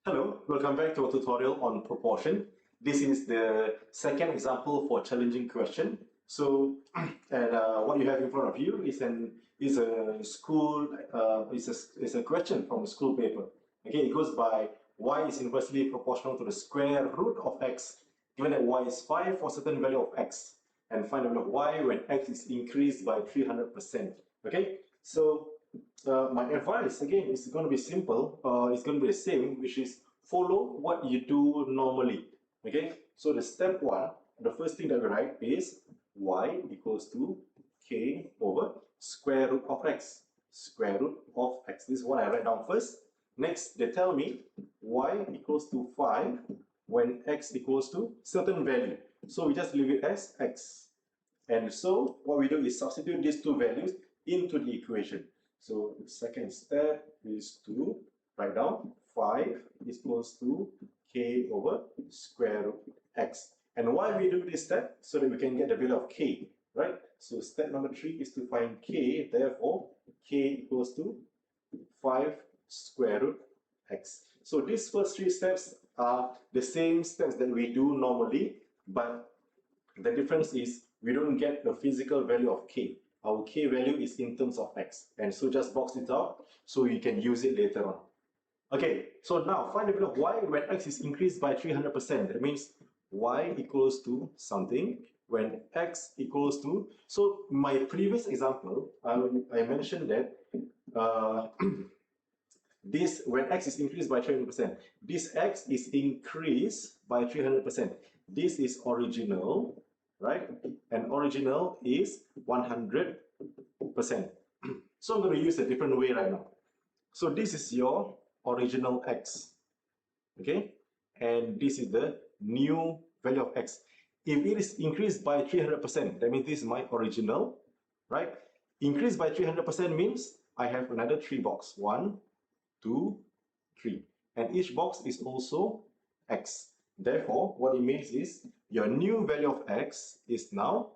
Hello, welcome back to our tutorial on proportion. This is the second example for challenging question. So, what you have in front of you is a question from a school paper. Okay, it goes by y is inversely proportional to the square root of x, given that y is 5 for certain value of x, and find the value of y when x is increased by 300%. Okay, so my advice again is going to be simple. It's going to be the same, which is follow what you do normally. Okay, so the step one, the first thing that we write is y equals to k over square root of x. Square root of x. This is what I write down first. Next, they tell me y equals to 5 when x equals to certain value. So we just leave it as x. And so what we do is substitute these two values into the equation. So the second step is to write down 5 is equals to k over square root x. And why we do this step? So that we can get the value of k, right? So step number 3 is to find k, therefore k equals to 5 square root x. So these first 3 steps are the same steps that we do normally, but the difference is we don't get the physical value of k. Our k value is in terms of x, and so just box it out so you can use it later on. Okay, so now find the value of y when x is increased by 300%. That means y equals to something when x equals to, so my previous example, I mentioned that this, when x is increased by 300%, this x is increased by 300%. This is original, right? And original is 100%. So I'm going to use a different way right now. So this is your original x, okay? And this is the new value of x. If it is increased by 300%, that means this is my original, right? Increased by 300% means I have another 3 boxes. 1, 2, 3. And each box is also x. Therefore, what it means is your new value of x is now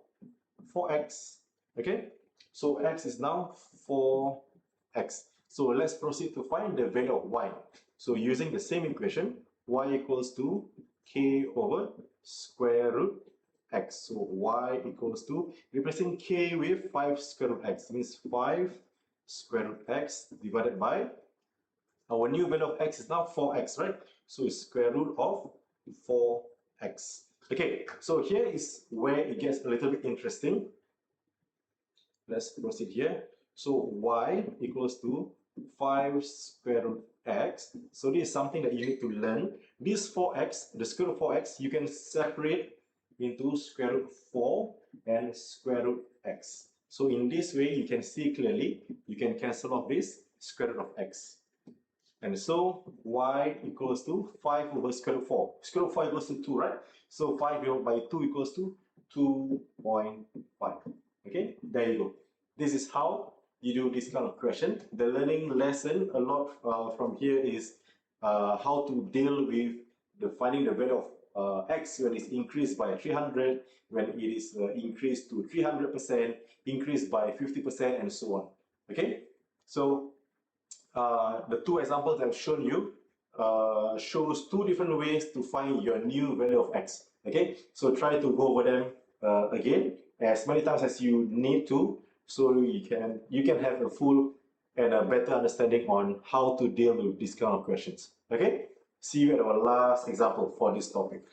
4x. Okay? So x is now 4x. So let's proceed to find the value of y. So using the same equation, y equals to k over square root x. So y equals to, replacing k with 5 square root x, means 5 square root x divided by, our new value of x is now 4x, right? So it's square root of 4x. Okay, so here is where it gets a little bit interesting. Let's proceed here. So y equals to 5 square root x. So this is something that you need to learn. This 4x, the square root of 4x, you can separate into square root 4 and square root x. So in this way, you can see clearly, you can cancel off this square root of x. And so y equals to 5 over square root 4. Square root 4 equals to 2, right? So 5 divided by 2 equals to 2.5. Okay, there you go. This is how you do this kind of question. The learning lesson a lot from here is how to deal with finding the value of x when it's increased by 300, when it is increased to 300%, increased by 50%, and so on. Okay, so the 2 examples I've shown you shows 2 different ways to find your new value of x. Okay, so try to go over them again as many times as you need to, so you can have a full and a better understanding on how to deal with these kind of questions. Okay, see you at our last example for this topic.